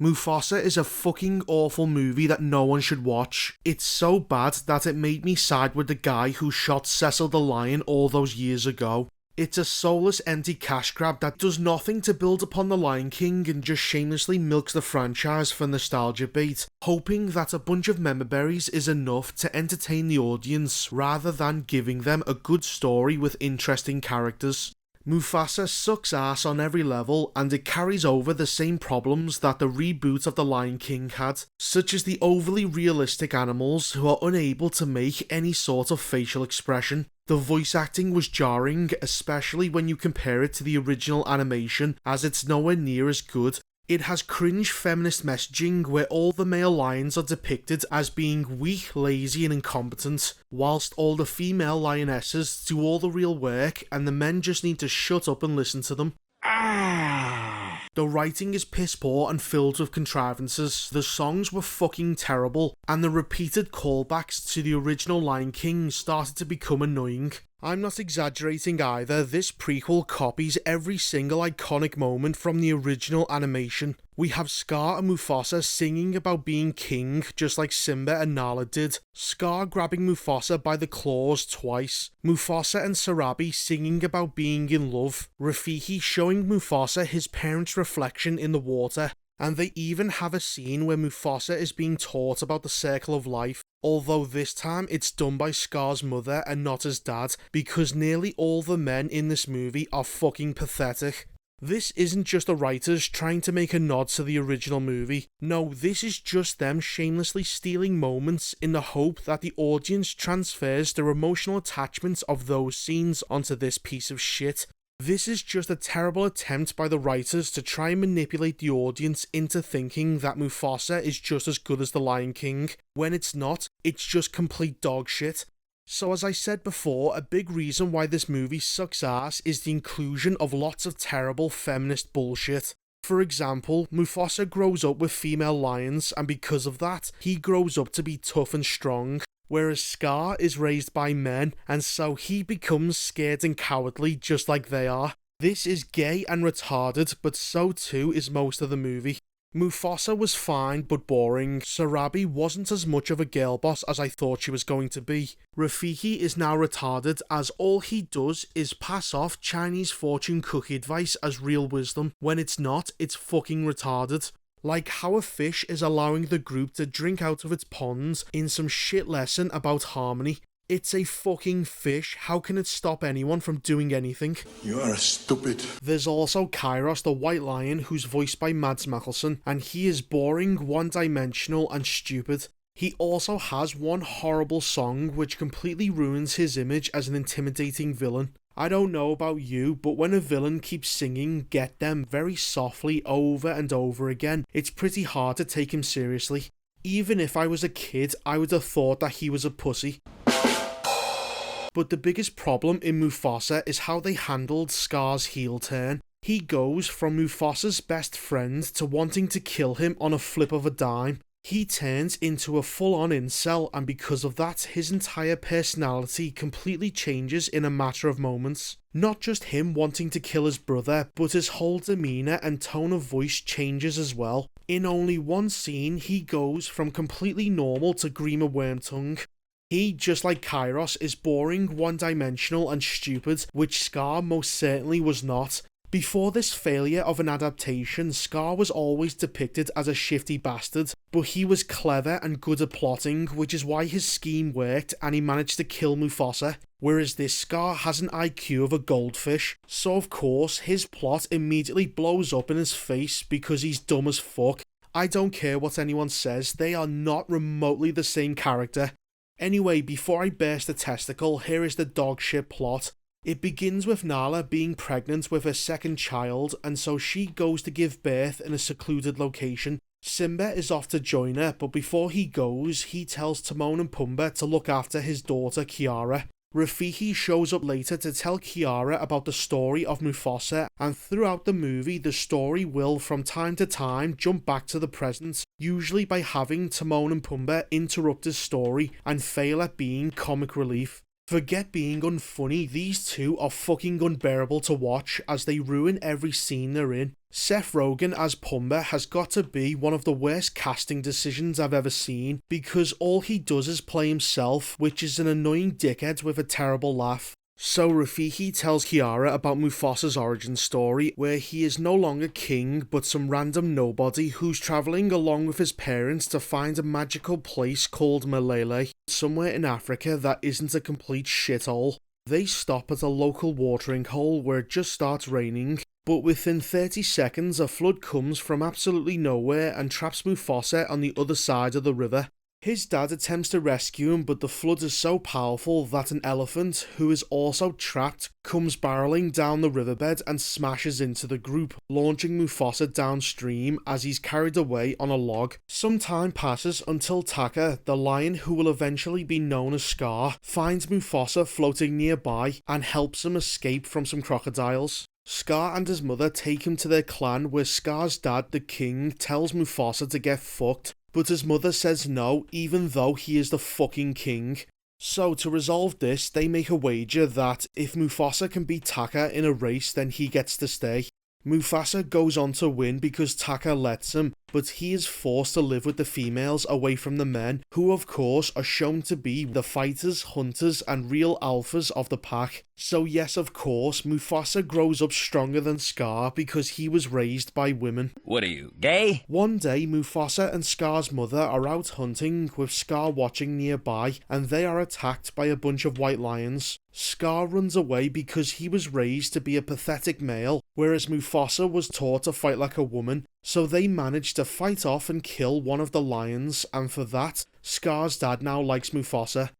Mufasa is a fucking awful movie that no one should watch. It's so bad that it made me side with the guy who shot Cecil the Lion all those years ago. It's a soulless empty cash grab that does nothing to build upon The Lion King and just shamelessly milks the franchise for nostalgia bait, hoping that a bunch of memberberries is enough to entertain the audience rather than giving them a good story with interesting characters. Mufasa sucks ass on every level, and it carries over the same problems that the reboot of The Lion King had, such as the overly realistic animals who are unable to make any sort of facial expression. The voice acting was jarring, especially when you compare it to the original animation, as it's nowhere near as good. It has cringe feminist messaging where all the male lions are depicted as being weak, lazy and incompetent, whilst all the female lionesses do all the real work and the men just need to shut up and listen to them. The writing is piss poor and filled with contrivances, the songs were fucking terrible, and the repeated callbacks to the original Lion King started to become annoying. I'm not exaggerating either, this prequel copies every single iconic moment from the original animation. We have Scar and Mufasa singing about being king, just like Simba and Nala did. Scar grabbing Mufasa by the claws twice. Mufasa and Sarabi singing about being in love. Rafiki showing Mufasa his parents' reflection in the water. And they even have a scene where Mufasa is being taught about the circle of life, although this time it's done by Scar's mother and not his dad, because nearly all the men in this movie are fucking pathetic. This isn't just the writers trying to make a nod to the original movie. No, this is just them shamelessly stealing moments in the hope that the audience transfers their emotional attachments of those scenes onto this piece of shit. This is just a terrible attempt by the writers to try and manipulate the audience into thinking that Mufasa is just as good as The Lion King, when it's not, it's just complete dog shit. So as I said before, a big reason why this movie sucks ass is the inclusion of lots of terrible feminist bullshit. For example, Mufasa grows up with female lions, and because of that, he grows up to be tough and strong. Whereas Scar is raised by men, and so he becomes scared and cowardly just like they are. This is gay and retarded, but so too is most of the movie. Mufasa was fine but boring. Sarabi wasn't as much of a girl boss as I thought she was going to be. Rafiki is now retarded, as all he does is pass off Chinese fortune cookie advice as real wisdom, when it's not, it's fucking retarded. Like how a fish is allowing the group to drink out of its ponds in some shit lesson about harmony. It's a fucking fish, how can it stop anyone from doing anything? You are stupid. There's also Kairos the White Lion, who's voiced by Mads Mikkelsen, and he is boring, one-dimensional and stupid. He also has one horrible song which completely ruins his image as an intimidating villain. I don't know about you, but when a villain keeps singing Get Them very softly over and over again, it's pretty hard to take him seriously. Even if I was a kid, I would have thought that he was a pussy. But the biggest problem in Mufasa is how they handled Scar's heel turn. He goes from Mufasa's best friend to wanting to kill him on a flip of a dime. He turns into a full-on incel, and because of that, his entire personality completely changes in a matter of moments. Not just him wanting to kill his brother, but his whole demeanour and tone of voice changes as well. In only one scene, he goes from completely normal to Grima Wormtongue. He, just like Kairos, is boring, one-dimensional and stupid, which Scar most certainly was not. Before this failure of an adaptation, Scar was always depicted as a shifty bastard, but he was clever and good at plotting, which is why his scheme worked and he managed to kill Mufasa, whereas this Scar has an IQ of a goldfish, so of course his plot immediately blows up in his face because he's dumb as fuck. I don't care what anyone says, they are not remotely the same character. Anyway, before I burst a testicle, here is the dogshit plot. It begins with Nala being pregnant with her second child, and so she goes to give birth in a secluded location. Simba is off to join her, but before he goes, he tells Timon and Pumbaa to look after his daughter Kiara. Rafiki shows up later to tell Kiara about the story of Mufasa, and throughout the movie the story will from time to time jump back to the present, usually by having Timon and Pumbaa interrupt his story and fail at being comic relief. Forget being unfunny, these two are fucking unbearable to watch as they ruin every scene they're in. Seth Rogen as Pumbaa has got to be one of the worst casting decisions I've ever seen, because all he does is play himself, which is an annoying dickhead with a terrible laugh. So Rafiki tells Kiara about Mufasa's origin story, where he is no longer king but some random nobody who's travelling along with his parents to find a magical place called Malele, somewhere in Africa that isn't a complete shithole. They stop at a local watering hole where it just starts raining, but within 30 seconds a flood comes from absolutely nowhere and traps Mufasa on the other side of the river. His dad attempts to rescue him, but the flood is so powerful that an elephant, who is also trapped, comes barreling down the riverbed and smashes into the group, launching Mufasa downstream as he's carried away on a log. Some time passes until Taka, the lion who will eventually be known as Scar, finds Mufasa floating nearby and helps him escape from some crocodiles. Scar and his mother take him to their clan, where Scar's dad, the king, tells Mufasa to get fucked, but his mother says no, even though he is the fucking king. So to resolve this, they make a wager that if Mufasa can beat Taka in a race, then he gets to stay. Mufasa goes on to win because Taka lets him, but he is forced to live with the females away from the men, who of course are shown to be the fighters, hunters and real alphas of the pack. So yes, of course, Mufasa grows up stronger than Scar because he was raised by women. What are you, gay? One day, Mufasa and Scar's mother are out hunting, with Scar watching nearby, and they are attacked by a bunch of white lions. Scar runs away because he was raised to be a pathetic male, whereas Mufasa was taught to fight like a woman, so they manage to fight off and kill one of the lions, and for that, Scar's dad now likes Mufasa.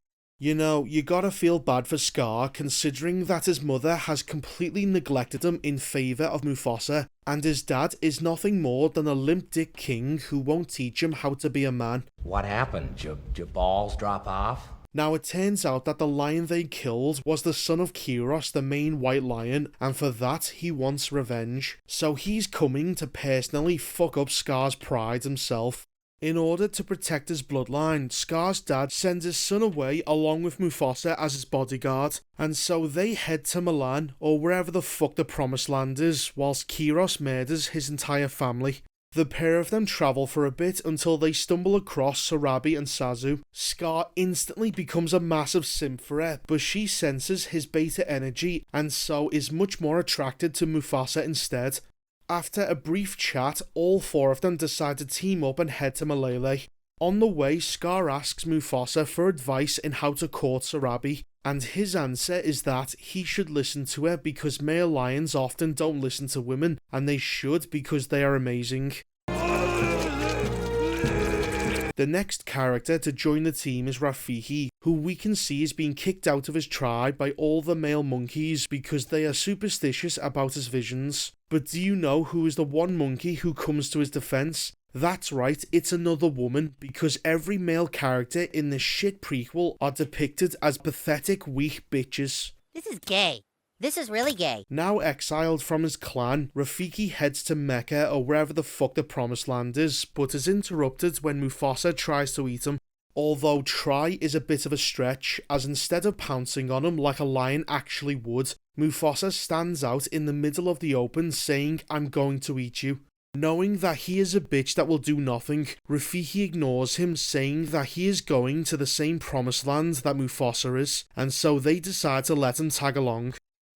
You know, you gotta feel bad for Scar, considering that his mother has completely neglected him in favour of Mufasa, and his dad is nothing more than a limp dick king who won't teach him how to be a man. What happened? Your balls drop off? Now it turns out that the lion they killed was the son of Kiros, the main white lion, and for that he wants revenge. So he's coming to personally fuck up Scar's pride himself. In order to protect his bloodline, Scar's dad sends his son away along with Mufasa as his bodyguard, and so they head to Milan, or wherever the fuck the promised land is, whilst Kiros murders his entire family. The pair of them travel for a bit until they stumble across Sarabi and Sazu. Scar instantly becomes a massive simp for her, but she senses his beta energy and so is much more attracted to Mufasa instead. After a brief chat, all four of them decide to team up and head to Malele. On the way, Scar asks Mufasa for advice in how to court Sarabi, and his answer is that he should listen to her because male lions often don't listen to women, and they should because they are amazing. The next character to join the team is Rafiki, who we can see is being kicked out of his tribe by all the male monkeys because they are superstitious about his visions. But do you know who is the one monkey who comes to his defense? That's right, it's another woman, because every male character in this shit prequel are depicted as pathetic, weak bitches. This is gay. This is really gay. Now exiled from his clan, Rafiki heads to Mecca or wherever the fuck the promised land is, but is interrupted when Mufasa tries to eat him. Although try is a bit of a stretch, as instead of pouncing on him like a lion actually would, Mufasa stands out in the middle of the open saying, "I'm going to eat you." Knowing that he is a bitch that will do nothing, Rafiki ignores him, saying that he is going to the same promised land that Mufasa is, and so they decide to let him tag along.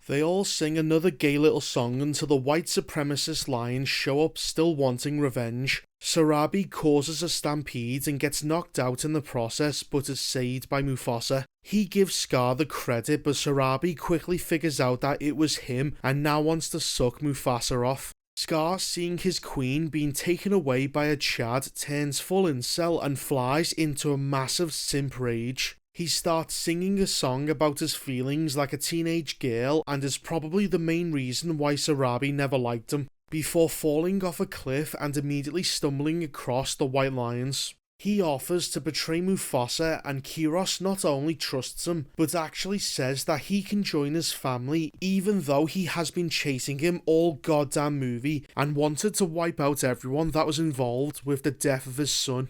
They all sing another gay little song until the white supremacist lions show up still wanting revenge. Sarabi causes a stampede and gets knocked out in the process but is saved by Mufasa. He gives Scar the credit, but Sarabi quickly figures out that it was him and now wants to suck Mufasa off. Scar, seeing his queen being taken away by a Chad, turns full incel and flies into a massive simp rage. He starts singing a song about his feelings like a teenage girl and is probably the main reason why Sarabi never liked him, before falling off a cliff and immediately stumbling across the white lions. He offers to betray Mufasa, and Kiros not only trusts him, but actually says that he can join his family even though he has been chasing him all goddamn movie and wanted to wipe out everyone that was involved with the death of his son.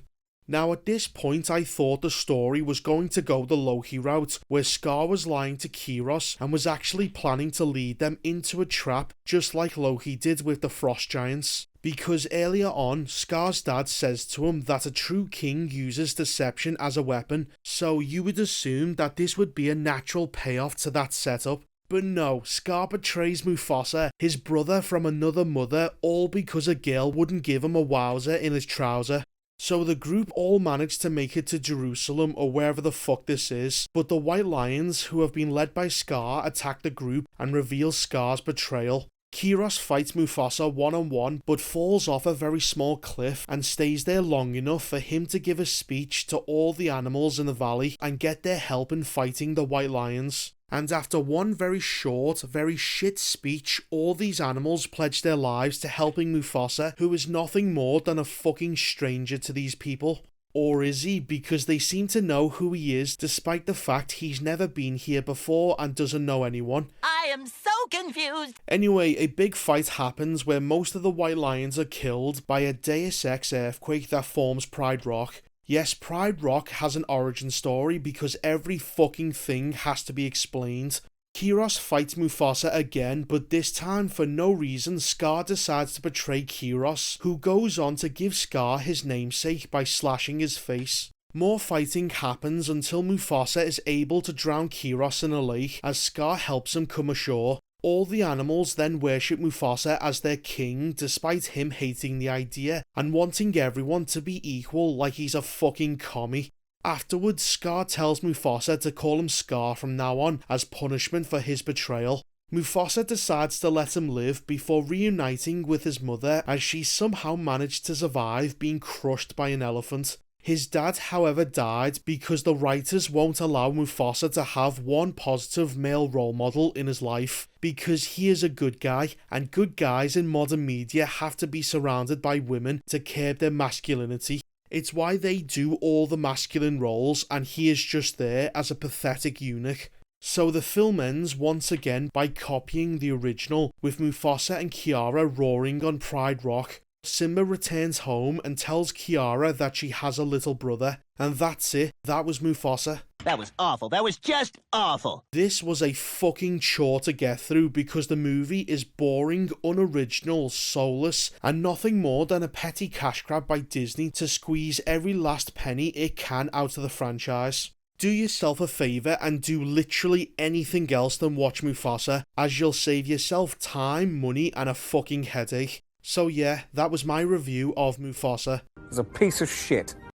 Now at this point I thought the story was going to go the Loki route, where Scar was lying to Kyros and was actually planning to lead them into a trap just like Loki did with the Frost Giants. Because earlier on, Scar's dad says to him that a true king uses deception as a weapon, so you would assume that this would be a natural payoff to that setup. But no, Scar betrays Mufasa, his brother from another mother, all because a girl wouldn't give him a wowzer in his trouser. So the group all manage to make it to Jerusalem or wherever the fuck this is, but the White Lions, who have been led by Scar, attack the group and reveal Scar's betrayal. Kyros fights Mufasa one-on-one but falls off a very small cliff and stays there long enough for him to give a speech to all the animals in the valley and get their help in fighting the White Lions. And after one very short, very shit speech, all these animals pledge their lives to helping Mufasa, who is nothing more than a fucking stranger to these people. Or is he? Because they seem to know who he is despite the fact he's never been here before and doesn't know anyone. I am so confused! Anyway, a big fight happens where most of the White Lions are killed by a Deus Ex earthquake that forms Pride Rock. Yes, Pride Rock has an origin story because every fucking thing has to be explained. Kyros fights Mufasa again, but this time for no reason Scar decides to betray Kyros, who goes on to give Scar his namesake by slashing his face. More fighting happens until Mufasa is able to drown Kyros in a lake as Scar helps him come ashore. All the animals then worship Mufasa as their king despite him hating the idea and wanting everyone to be equal like he's a fucking commie. Afterwards, Scar tells Mufasa to call him Scar from now on as punishment for his betrayal. Mufasa decides to let him live before reuniting with his mother as she somehow managed to survive being crushed by an elephant. His dad, however, died because the writers won't allow Mufasa to have one positive male role model in his life, because he is a good guy, and good guys in modern media have to be surrounded by women to curb their masculinity. It's why they do all the masculine roles and he is just there as a pathetic eunuch. So the film ends once again by copying the original, with Mufasa and Kiara roaring on Pride Rock. Simba returns home and tells Kiara that she has a little brother, and that's it, that was Mufasa. That was awful. That was just awful. This was a fucking chore to get through because the movie is boring, unoriginal, soulless, and nothing more than a petty cash grab by Disney to squeeze every last penny it can out of the franchise. Do yourself a favour and do literally anything else than watch Mufasa, as you'll save yourself time, money, and a fucking headache. So yeah, that was my review of Mufasa. It's a piece of shit.